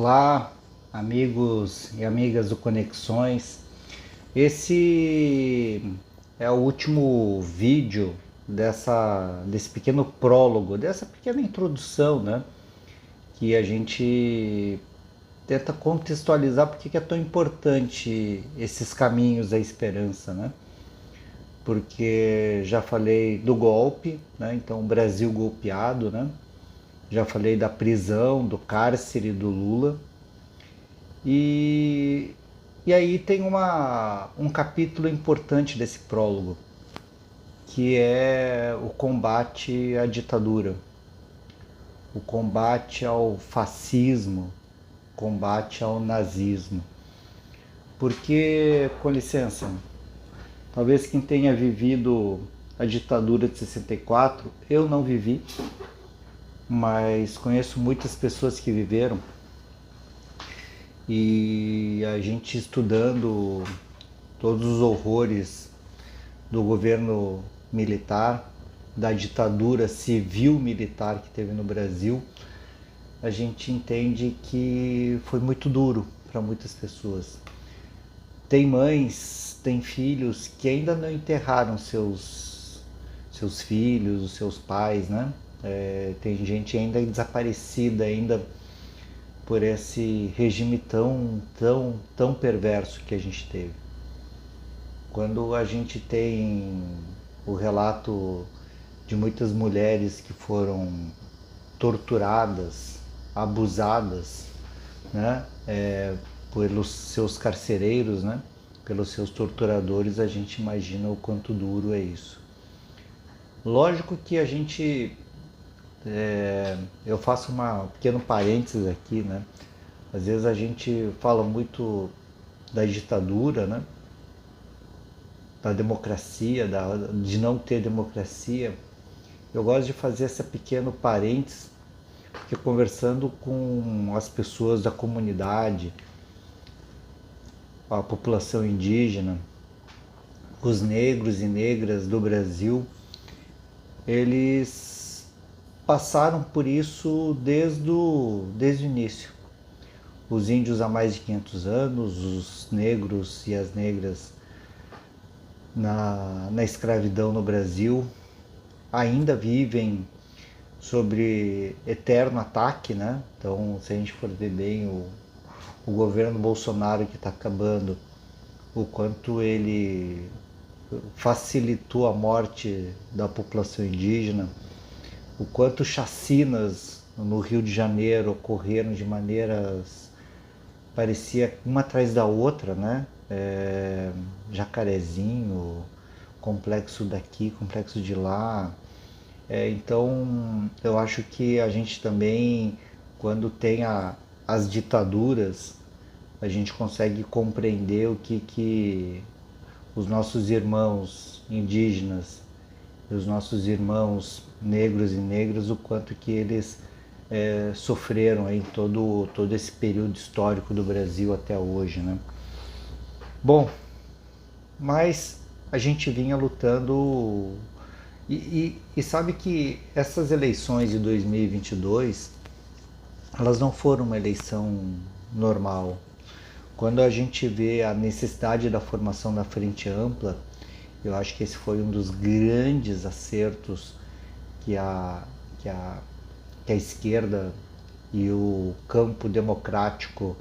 Olá, amigos e amigas do Conexões. Esse é o último vídeo desse pequeno prólogo, dessa pequena introdução, né? Que a gente tenta contextualizar porque que é tão importante esses caminhos da esperança, né? Porque já falei do golpe, né? Então, o Brasil golpeado, né? Já falei da prisão, do cárcere do Lula. E, e aí tem um capítulo importante desse prólogo, que é o combate à ditadura, o combate ao fascismo, combate ao nazismo. Porque, com licença, talvez quem tenha vivido a ditadura de 64, eu não vivi, mas conheço muitas pessoas que viveram. E a gente estudando todos os horrores do governo militar, da ditadura civil-militar que teve no Brasil, a gente entende que foi muito duro para muitas pessoas. Tem mães, tem filhos que ainda não enterraram seus filhos, os seus pais, né? Tem gente ainda desaparecida ainda por esse regime tão perverso que a gente teve. Quando a gente tem o relato de muitas mulheres que foram torturadas, abusadas, né, pelos seus carcereiros, né, pelos seus torturadores, a gente imagina o quanto duro é isso. Lógico que a gente eu faço um pequeno parênteses aqui, né? Às vezes a gente fala muito da ditadura, né? Da democracia, de não ter democracia. Eu gosto de fazer esse pequeno parênteses, porque conversando com as pessoas da comunidade, a população indígena, os negros e negras do Brasil, eles passaram por isso desde o início. Os índios há mais de 500 anos, os negros e as negras na escravidão no Brasil ainda vivem sobre eterno ataque, né? Então, se a gente for ver bem o governo Bolsonaro que está acabando, o quanto ele facilitou a morte da população indígena, o quanto chacinas no Rio de Janeiro ocorreram de maneiras parecia uma atrás da outra, né? Jacarezinho, complexo daqui, complexo de lá. Então, eu acho que a gente também, quando tem as ditaduras, a gente consegue compreender o que os nossos irmãos indígenas, os nossos irmãos negros e negras, o quanto que eles sofreram em todo esse período histórico do Brasil até hoje, né? Bom, mas a gente vinha lutando e sabe que essas eleições de 2022, elas não foram uma eleição normal. Quando a gente vê a necessidade da formação da Frente Ampla, eu acho que esse foi um dos grandes acertos que a esquerda e o campo democrático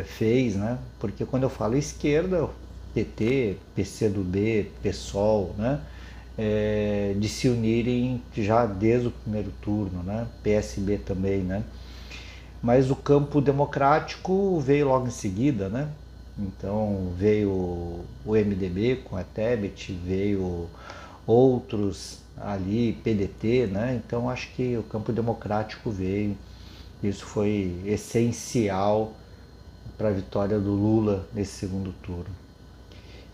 fez, né? Porque quando eu falo esquerda, PT, PCdoB, PSOL, né? De se unirem já desde o primeiro turno, né? PSB também, né? Mas o campo democrático veio logo em seguida, né? Então veio o MDB com a Tebet, veio outros ali, PDT, né? Então acho que o campo democrático veio. Isso foi essencial para a vitória do Lula nesse segundo turno.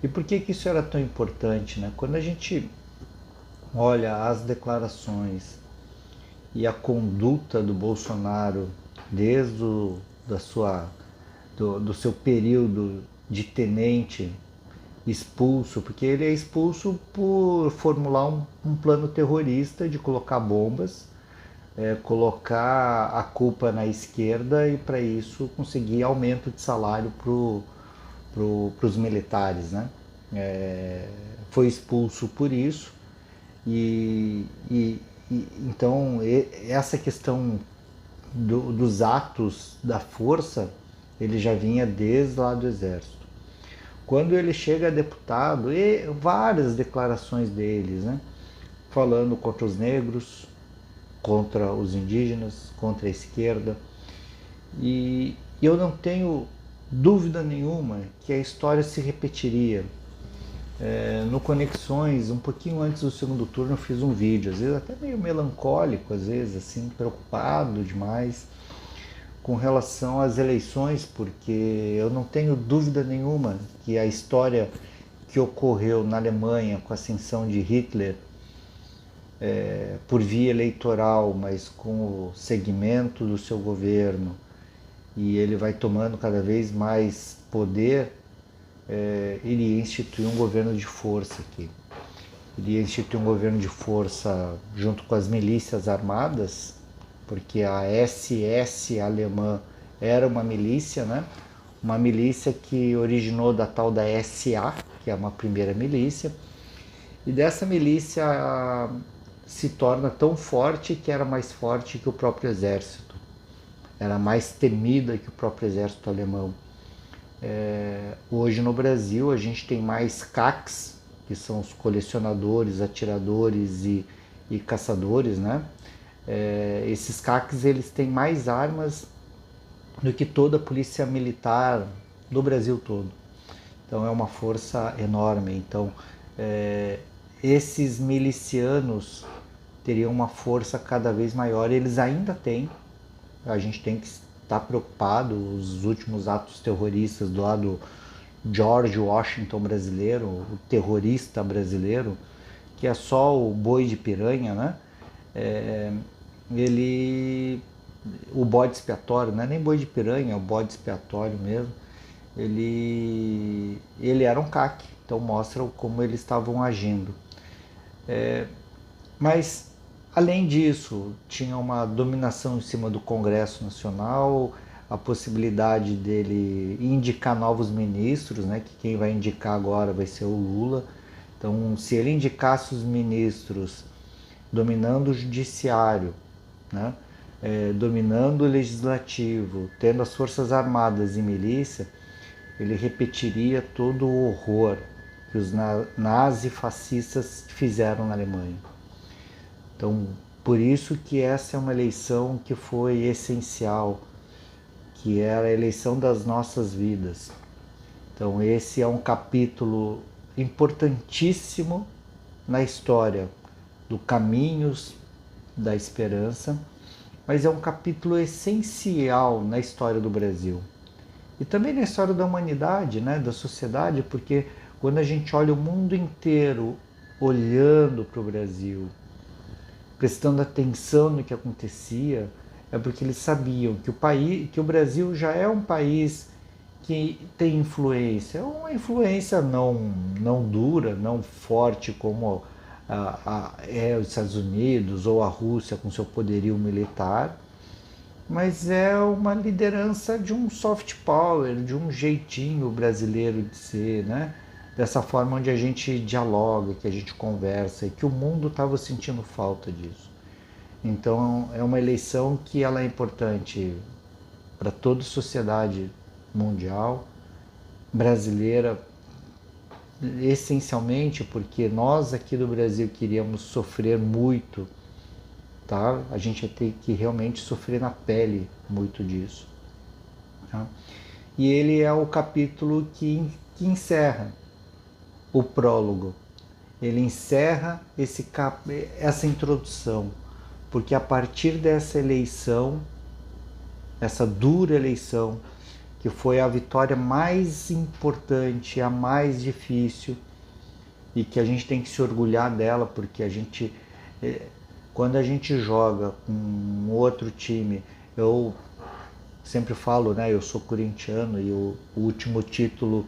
E por que isso era tão importante, né? Quando a gente olha as declarações e a conduta do Bolsonaro desde do seu período de tenente expulso, porque ele é expulso por formular um plano terrorista de colocar bombas colocar a culpa na esquerda e para isso conseguir aumento de salário para os militares, né? Foi expulso por isso e então essa questão dos atos da força ele já vinha desde lá do exército. Quando ele chega a deputado, e várias declarações deles, né? Falando contra os negros, contra os indígenas, contra a esquerda. E eu não tenho dúvida nenhuma que a história se repetiria. No Conexões, um pouquinho antes do segundo turno, eu fiz um vídeo, às vezes até meio melancólico, às vezes assim, preocupado demais com relação às eleições, porque eu não tenho dúvida nenhuma que a história que ocorreu na Alemanha com a ascensão de Hitler por via eleitoral, mas com o segmento do seu governo, e ele vai tomando cada vez mais poder, ele ia instituir um governo de força aqui. Ele ia instituir um governo de força junto com as milícias armadas, porque a SS alemã era uma milícia, né? Uma milícia que originou da tal da SA, que é uma primeira milícia, e dessa milícia se torna tão forte que era mais forte que o próprio exército, era mais temida que o próprio exército alemão. Hoje no Brasil a gente tem mais CACs, que são os colecionadores, atiradores e caçadores, né? Esses CACs eles têm mais armas do que toda a polícia militar do Brasil todo. Então é uma força enorme. Então esses milicianos teriam uma força cada vez maior. Eles ainda têm. A gente tem que estar preocupado. Os últimos atos terroristas do lado George Washington brasileiro, o terrorista brasileiro, que é só o boi de piranha, né? O bode expiatório, não é nem boi de piranha, é o bode expiatório mesmo. Ele era um CAC, então mostra como eles estavam agindo. Mas além disso, tinha uma dominação em cima do Congresso Nacional, a possibilidade dele indicar novos ministros, né, que quem vai indicar agora vai ser o Lula. Então, se ele indicasse os ministros dominando o judiciário, né, dominando o legislativo, tendo as forças armadas e milícia, ele repetiria todo o horror que os nazifascistas fizeram na Alemanha. Então, por isso que essa é uma eleição que foi essencial, que era a eleição das nossas vidas. Então, esse é um capítulo importantíssimo na história do Caminhos da Esperança, mas é um capítulo essencial na história do Brasil. E também na história da humanidade, né, da sociedade, porque quando a gente olha o mundo inteiro olhando para o Brasil, prestando atenção no que acontecia, é porque eles sabiam que o Brasil já é um país que tem influência, uma influência não dura, não forte como os Estados Unidos ou a Rússia com seu poderio militar, mas é uma liderança de um soft power, de um jeitinho brasileiro de ser, né? Dessa forma onde a gente dialoga, que a gente conversa e que o mundo estava sentindo falta disso. Então é uma eleição que ela é importante para toda a sociedade mundial, brasileira, essencialmente porque nós aqui do Brasil queríamos sofrer muito, tá? A gente ia ter que realmente sofrer na pele muito disso. Tá? E ele é o capítulo que encerra o prólogo. Ele encerra essa introdução, porque a partir dessa eleição, essa dura eleição, que foi a vitória mais importante, a mais difícil, e que a gente tem que se orgulhar dela, porque quando a gente joga com um outro time, eu sempre falo, né, eu sou corintiano e o último título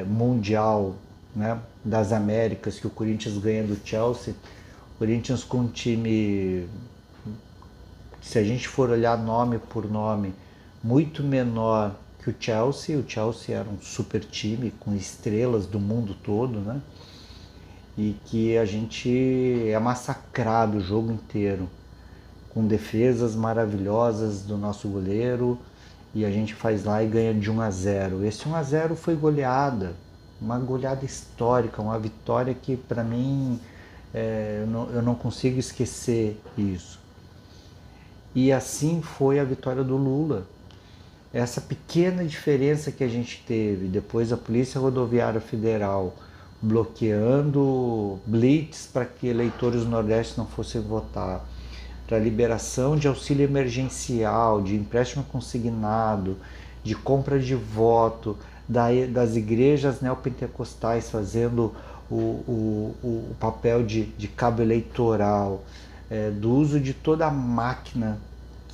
mundial, né, das Américas que o Corinthians ganha do Chelsea, o Corinthians com um time se a gente for olhar nome por nome, muito menor que o Chelsea. O Chelsea era um super time com estrelas do mundo todo, né? E que a gente é massacrado o jogo inteiro, com defesas maravilhosas do nosso goleiro, e a gente faz lá e ganha de 1-0. Esse 1-0 foi goleada, uma goleada histórica, uma vitória que para mim eu não consigo esquecer isso. E assim foi a vitória do Lula. Essa pequena diferença que a gente teve, depois a Polícia Rodoviária Federal bloqueando blitz para que eleitores do Nordeste não fossem votar, para liberação de auxílio emergencial, de empréstimo consignado, de compra de voto, das igrejas neopentecostais fazendo o papel de cabo eleitoral, do uso de toda a máquina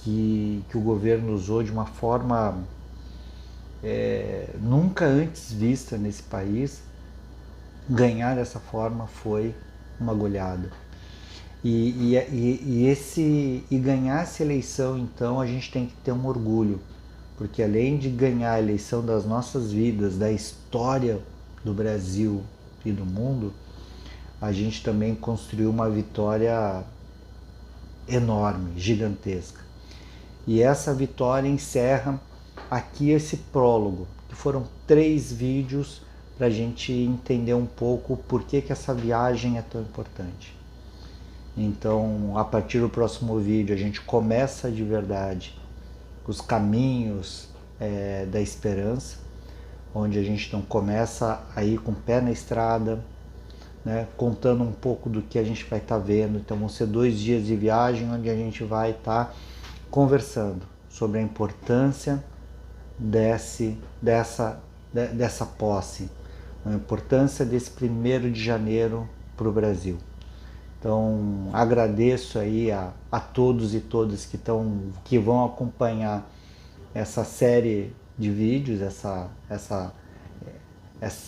que o governo usou de uma forma nunca antes vista nesse país. Ganhar dessa forma foi uma goleada. E ganhar essa eleição, então, a gente tem que ter um orgulho, porque além de ganhar a eleição das nossas vidas, da história do Brasil e do mundo, a gente também construiu uma vitória enorme, gigantesca. E essa vitória encerra aqui esse prólogo, que foram 3 vídeos para a gente entender um pouco por que essa viagem é tão importante. Então, a partir do próximo vídeo, a gente começa de verdade os caminhos da esperança, onde a gente então começa a ir com o pé na estrada, né, contando um pouco do que a gente vai estar vendo. Então vão ser 2 dias de viagem, onde a gente vai estar conversando sobre a importância dessa posse, a importância desse 1º de janeiro para o Brasil. Então agradeço aí a todos e todas que vão acompanhar essa série de vídeos,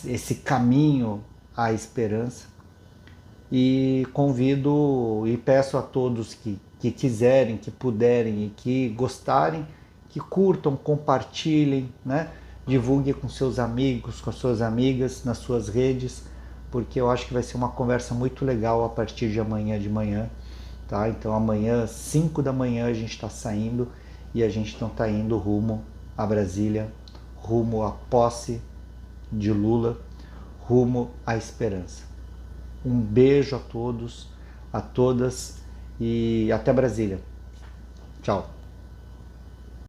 esse caminho à esperança, e convido e peço a todos que quiserem, que puderem e que gostarem, que curtam, compartilhem, né? Divulguem com seus amigos, com suas amigas, nas suas redes, porque eu acho que vai ser uma conversa muito legal a partir de amanhã de manhã, tá? Então amanhã, 5 da manhã, a gente está saindo e a gente não está indo rumo a Brasília, rumo à posse de Lula, rumo à esperança. Um beijo a todos, a todas, e até Brasília. Tchau.